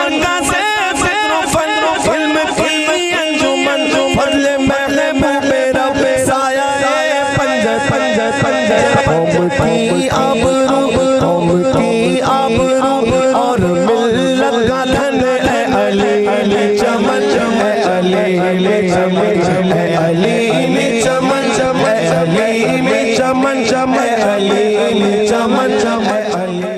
مکہ سے فکر و فن علم کی انجمن فضل محبوب رب سایہ پنجہ پنجہ پنجہ قوم کی آبرو قوم کی آبرو اور ملت کا دھن اے علی چمن اے علی چمن اے علی چمن اے علی چمن اے علی چمن اے علی۔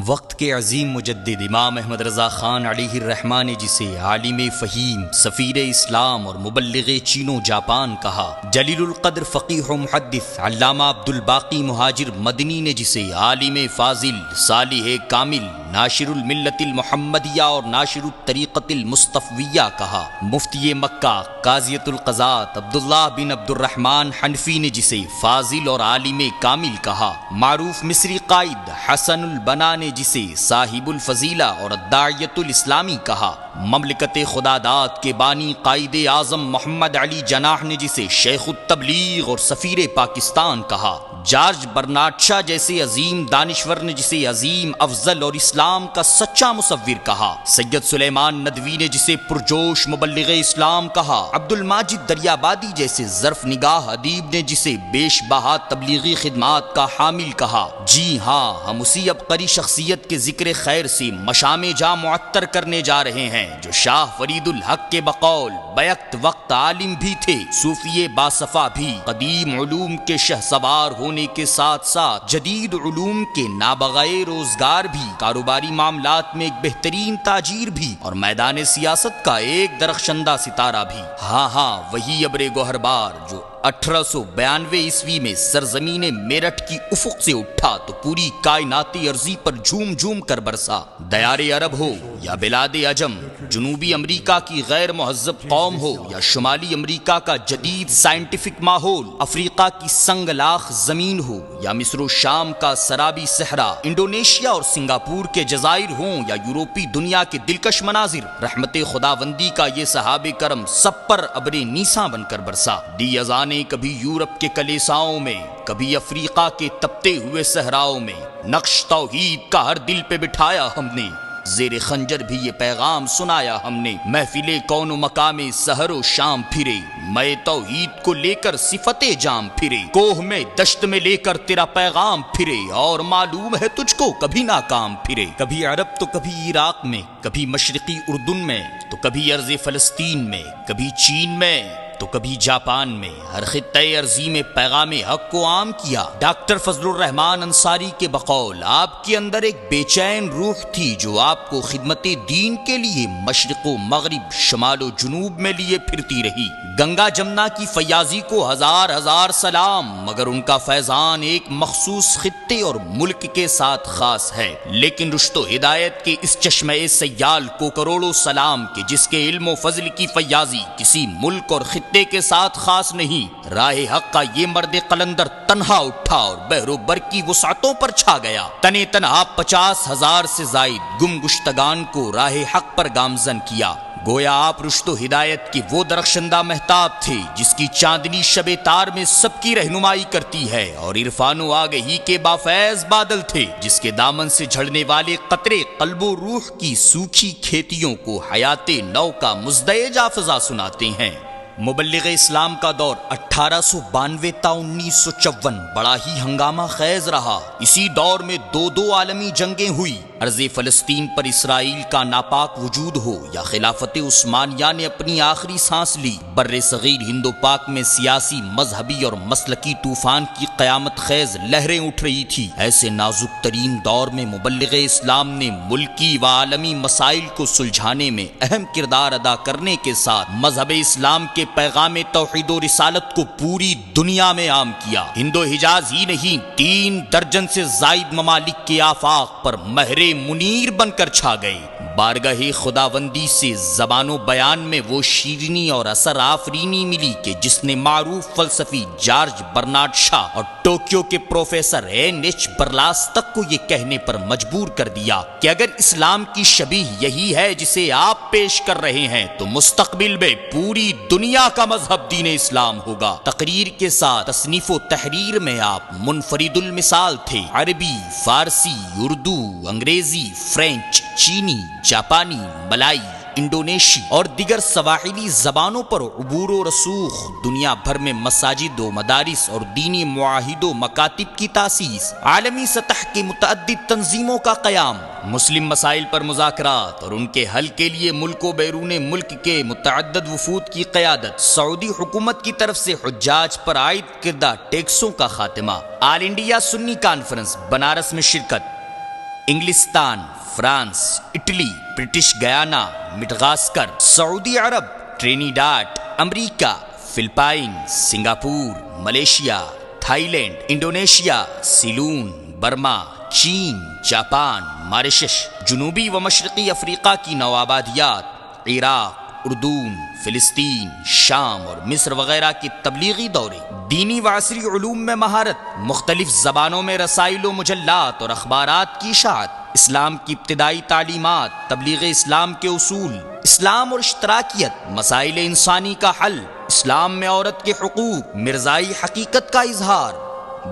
وقت کے عظیم مجدد امام احمد رضا خان علیہ الرحمہ نے جسے عالم فہیم، سفیر اسلام اور مبلغ چین و جاپان کہا، جلیل القدر فقیہ و محدث علامہ عبد الباقی مہاجر مدنی نے جسے عالم فاضل، صالح کامل، ناشر الملت المحمدیہ اور ناشر الطریقت المصطفیہ کہا، مفتی مکہ قاضیۃ القضات عبداللہ بن عبد الرحمن حنفی نے جسے فاضل اور عالم کامل کہا، معروف مصری قائد حسن البنا نے جسے صاحب الفضیلہ اور الداعیۃ الاسلامی کہا، مملکت خداداد کے بانی قائد اعظم محمد علی جناح نے جسے شیخ التبلیغ اور سفیر پاکستان کہا، جارج برنارڈ شاہ جیسے عظیم دانشور نے جسے عظیم افضل اور اسلام کا سچا مصور کہا، سید سلیمان ندوی نے جسے پرجوش مبلغ اسلام کہا، عبد الماجد دریابادی جیسے ظرف نگاہ ادیب نے جسے بیش بہا تبلیغی خدمات کا حامل کہا۔ جی ہاں، ہم اسی عبقری شخصیت کے ذکر خیر سے مشام جاں معطر کرنے جا رہے ہیں جو شاہ فرید الحق کے بقول بیک وقت عالم بھی تھے، صوفی باصفا بھی، قدیم علوم کے شہ سوار ہونے کے ساتھ ساتھ جدید علوم کے نابغائے روزگار بھی، کاروباری معاملات میں ایک بہترین تاجر بھی اور میدان سیاست کا ایک درخشندہ ستارہ بھی۔ ہاں وہی ابر گوہربار جو 1892 عیسوی میں سرزمین میرٹھ کی افق سے اٹھا تو پوری کائنات ارضی پر جھوم جھوم کر برسا۔ دیار عرب ہو یا بلاد عجم، جنوبی امریکہ کی غیر مہذب قوم ہو یا شمالی امریکہ کا جدید سائنٹیفک ماحول، افریقہ کی سنگ لاخ زمین ہو یا مصر و شام کا سرابی صحرا، انڈونیشیا اور سنگاپور کے جزائر ہوں یا یورپی دنیا کے دلکش مناظر، رحمت خداوندی کا یہ صحابہ کرم سب پر ابر نیساں بن کر برسا۔ دی اذان کبھی یورپ کے کلیساؤں میں، کبھی افریقہ کے تپتے ہوئے صحراؤں میں، نقش توحید کا ہر دل پہ بٹھایا ہم نے، زیر خنجر بھی یہ پیغام سنایا ہم نے، محفل کون و مقام سحر و شام پھرے، میں توحید کو لے کر صفت جام پھرے، کوہ میں دشت میں لے کر تیرا پیغام پھرے، اور معلوم ہے تجھ کو کبھی ناکام پھرے، کبھی عرب تو کبھی عراق میں، کبھی مشرقی اردن میں تو کبھی ارض فلسطین میں، کبھی چین میں تو کبھی جاپان میں، ہر خطۂ ارضی میں پیغام حق کو عام کیا۔ ڈاکٹر فضل الرحمان انصاری کے بقول آپ کے اندر ایک بے چین روح تھی جو آپ کو خدمت دین کے لیے مشرق و مغرب، شمال و جنوب میں لیے پھرتی رہی۔ گنگا جمنا کی فیاضی کو ہزار ہزار سلام، مگر ان کا فیضان ایک مخصوص خطے اور ملک کے ساتھ خاص ہے، لیکن رشد و ہدایت کے اس چشمہ سیال کو کروڑوں سلام کہ جس کے علم و فضل کی فیاضی کسی ملک اور خطے کے ساتھ خاص نہیں۔ راہ حق کا یہ مرد قلندر تنہا اٹھا اور بحر و بر کی وسعتوں پر چھا گیا، تنے تنہا 50,000 سے زائد گم گشتگان کو راہ حق پر گامزن کیا۔ گویا آپ رشد و ہدایت کے وہ درخشندہ مہتاب تھے جس کی چاندنی شب تار میں سب کی رہنمائی کرتی ہے، اور عرفان و آگہی کے بافیض بادل تھے جس کے دامن سے جھڑنے والے قطرے قلب و روح کی سوکھی کھیتیوں کو حیات نو کا مزدحج فضا سناتے ہیں۔ مبلغ اسلام کا دور 1892 تا 1954 بڑا ہی ہنگامہ خیز رہا۔ اسی دور میں دو عالمی جنگیں ہوئی، ارض فلسطین پر اسرائیل کا ناپاک وجود ہو یا خلافت عثمانیہ نے اپنی آخری سانس لی، بر صغیر ہند و پاک میں سیاسی، مذہبی اور مسلکی طوفان کی قیامت خیز لہریں اٹھ رہی تھی۔ ایسے نازک ترین دور میں مبلغ اسلام نے ملکی و عالمی مسائل کو سلجھانے میں اہم کردار ادا کرنے کے ساتھ مذہب اسلام کے پیغام توحید و رسالت کو پوری دنیا میں عام کیا۔ ہند و حجاز ہی نہیں، 3 درجن سے زائد ممالک کے آفاق پر مہر منیر بن کر چھا گئے۔ بارگاہ خداوندی سے زبان و بیان میں وہ شیرینی اور اثر آفرینی ملی کہ جس نے معروف فلسفی جارج برنارڈ شاہ اور ٹوکیو کے پروفیسر این.ایچ. برلاس تک کو یہ کہنے پر مجبور کر دیا کہ اگر اسلام کی شبیہ یہی ہے جسے آپ پیش کر رہے ہیں تو مستقبل میں پوری دنیا کا مذہب دین اسلام ہوگا۔ تقریر کے ساتھ تصنیف و تحریر میں آپ منفرد المثال تھے۔ عربی، فارسی، اردو، انگریزی، فرینچ، چینی، جاپانی، ملائی، انڈونیشی اور دیگر سواحلی زبانوں پر عبور و رسوخ، دنیا بھر میں مساجد و مدارس اور دینی معاہد و مکاتب کی تاسیس، عالمی سطح کی متعدد تنظیموں کا قیام، مسلم مسائل پر مذاکرات اور ان کے حل کے لیے ملک و بیرون ملک کے متعدد وفود کی قیادت، سعودی حکومت کی طرف سے حجاج پر عائد کردہ ٹیکسوں کا خاتمہ، all India Sunni conference Banaras میں شرکت، انگلستان، France, Italy, British Guiana, Madagascar, سعودی عرب، ٹرینیڈاڈ، امریکہ، فلپائن، Singapore, Malaysia, Thailand, Indonesia, Ceylon, Burma, چین، جاپان، ماریشس، جنوبی و مشرقی افریقہ کی نوآبادیات، عراق، اردن، فلسطین، شام اور مصر وغیرہ کے تبلیغی دورے، دینی و عصری علوم میں مہارت، مختلف زبانوں میں رسائل و مجلات اور اخبارات کی اشاعت، اسلام کی ابتدائی تعلیمات، تبلیغ اسلام کے اصول، اسلام اور اشتراکیت، مسائل انسانی کا حل، اسلام میں عورت کے حقوق، مرزائی حقیقت کا اظہار،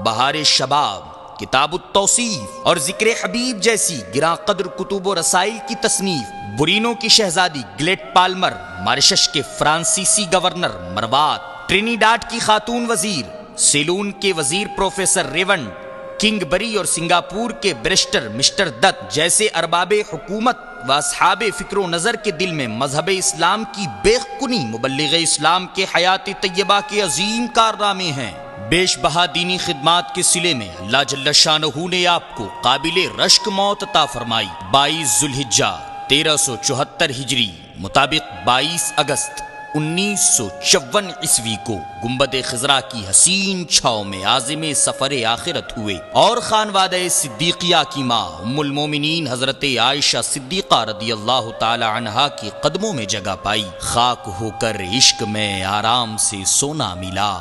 بہار شباب، کتاب التوصیف اور ذکر حبیب جیسی گراں قدر کتب و رسائل کی تصنیف، برینو کی شہزادی گلیٹ پالمر، ماریشس کے فرانسیسی گورنر مروات، ٹرینیڈاڈ کی خاتون وزیر، سیلون کے وزیر پروفیسر ریونڈ، کنگ بری اور سنگاپور کے بیرسٹر مسٹر دت جیسے ارباب حکومت و اصحاب فکر و نظر کے دل میں مذہب اسلام کی بے کنی مبلغ اسلام کے حیات طیبہ کے عظیم کارنامے ہیں۔ بیش بہا دینی خدمات کے صلے میں اللہ جل شانہ نے آپ کو قابل رشک موت عطا فرمائی۔ 22 ذوالحجہ 1374 ہجری مطابق 22 اگست 1954 عیسوی کو گنبد خضرا کی حسین چھاؤں میں عازم سفر آخرت ہوئے اور خانوادہ صدیقیہ کی ماں ام المومنین حضرت عائشہ صدیقہ رضی اللہ تعالی عنہا کے قدموں میں جگہ پائی۔ خاک ہو کر عشق میں آرام سے سونا ملا،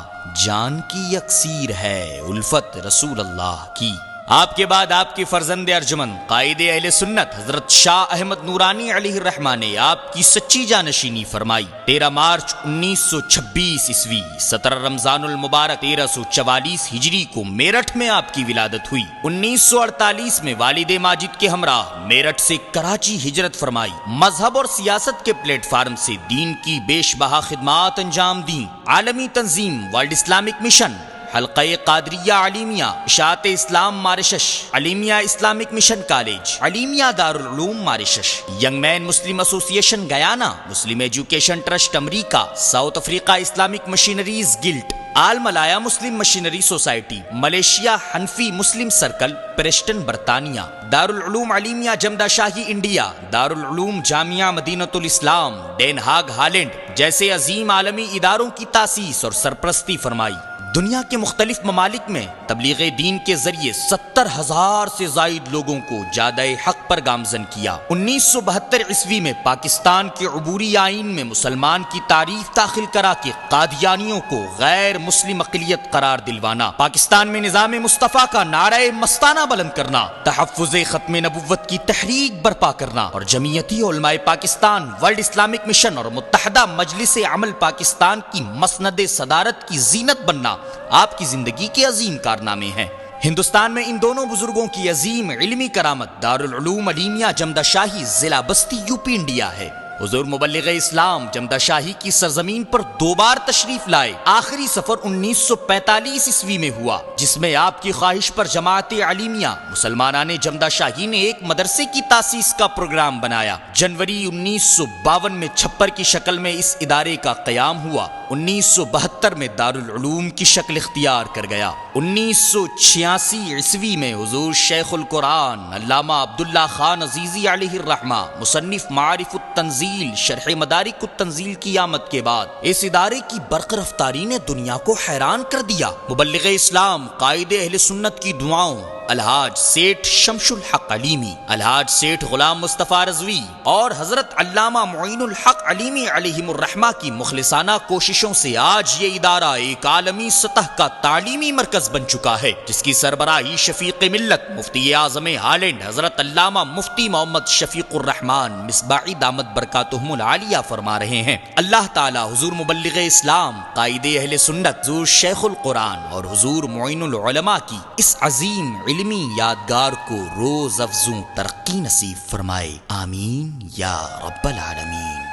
جان کی اکسیر ہے الفت رسول اللہ کی۔ آپ کے بعد آپ کے فرزند ارجمند قائد اہل سنت حضرت شاہ احمد نورانی علیہ الرحمہ نے آپ کی سچی جانشینی فرمائی۔ 13 مارچ 1926 عیسوی 17 رمضان المبارک 1344 ہجری کو میرٹھ میں آپ کی ولادت ہوئی۔ 1948 میں والد ماجد کے ہمراہ میرٹھ سے کراچی ہجرت فرمائی۔ مذہب اور سیاست کے پلیٹ فارم سے دین کی بیش بہا خدمات انجام دیں۔ عالمی تنظیم ورلڈ اسلامک مشن، حلقہ قادریہ علیمیہ، اشاعت اسلام ماریشس، علیمیہ اسلامک مشن کالج، علیمیہ دارالعلوم Mauritius, young men Muslim association Guiana, Muslim education trust امریکہ، South Africa Islamic missionaries guild, all Malaya Muslim missionary society, Malaysia حنفی مسلم سرکل، پریسٹن برطانیہ، دارالعلوم علیمیہ جمدہ شاہی انڈیا، دارالعلوم جامعہ مدینۃ الاسلام، ڈین ہاگ ہالینڈ جیسے عظیم عالمی اداروں کی تاسیس اور سرپرستی فرمائی۔ دنیا کے مختلف ممالک میں تبلیغ دین کے ذریعے 70,000 سے زائد لوگوں کو جادہ حق پر گامزن کیا۔ 1972 عیسوی میں پاکستان کے عبوری آئین میں مسلمان کی تعریف داخل کرا کے قادیانیوں کو غیر مسلم اقلیت قرار دلوانا، پاکستان میں نظام مصطفیٰ کا نعرہ مستانہ بلند کرنا، تحفظ ختم نبوت کی تحریک برپا کرنا اور جمعیتی علماء پاکستان، ورلڈ اسلامک مشن اور متحدہ مجلس عمل پاکستان کی مسند صدارت کی زینت بننا آپ کی زندگی کے عظیم کارنامے ہیں۔ ہندوستان میں ان دونوں بزرگوں کی عظیم علمی کرامت دارالعلوم علیمیہ جمدہ شاہی ضلع بستی یوپی انڈیا ہے۔ حضور مبلغ اسلام جمدہ شاہی کی سرزمین پر 2 بار تشریف لائے۔ آخری سفر 1945 عیسوی میں ہوا، جس میں آپ کی خواہش پر جماعت علیمیہ مسلمانان جمدہ شاہی نے ایک مدرسے کی تاسیس کا پروگرام بنایا۔ جنوری 1952 میں چھپر کی شکل میں اس ادارے کا قیام ہوا۔ 1972 میں دارالعلوم کی شکل اختیار کر گیا۔ 1986 عیسوی میں حضور شیخ القرآن علامہ عبداللہ خان عزیزی علیہ الرحمہ مصنف معارف التنزیل شرح مدارک التنزیل کی آمد کے بعد اس ادارے کی برق رفتاری نے دنیا کو حیران کر دیا۔ مبلغ اسلام قائد اہل سنت کی دعاؤں الحاج سیٹھ شمش الحق علیمی، الحاج سیٹھ غلام مصطفیٰ رضوی اور حضرت علامہ معین الحق علیمی علیہم الرحمہ کی مخلصانہ کوششوں سے آج یہ ادارہ ایک عالمی سطح کا تعلیمی مرکز بن چکا ہے، جس کی سربراہی شفیق ملت مفتی اعظم ہالینڈ حضرت علامہ مفتی محمد شفیق الرحمان مصباحی دامت برکاتہم العالیہ فرما رہے ہیں۔ اللہ تعالی حضور مبلغ اسلام قائد اہل سنت حضور شیخ القرآن اور حضور معین العلماء کی اس عظیم علمی یادگار کو روز افزوں ترقی نصیب فرمائے، آمین یا رب العالمین۔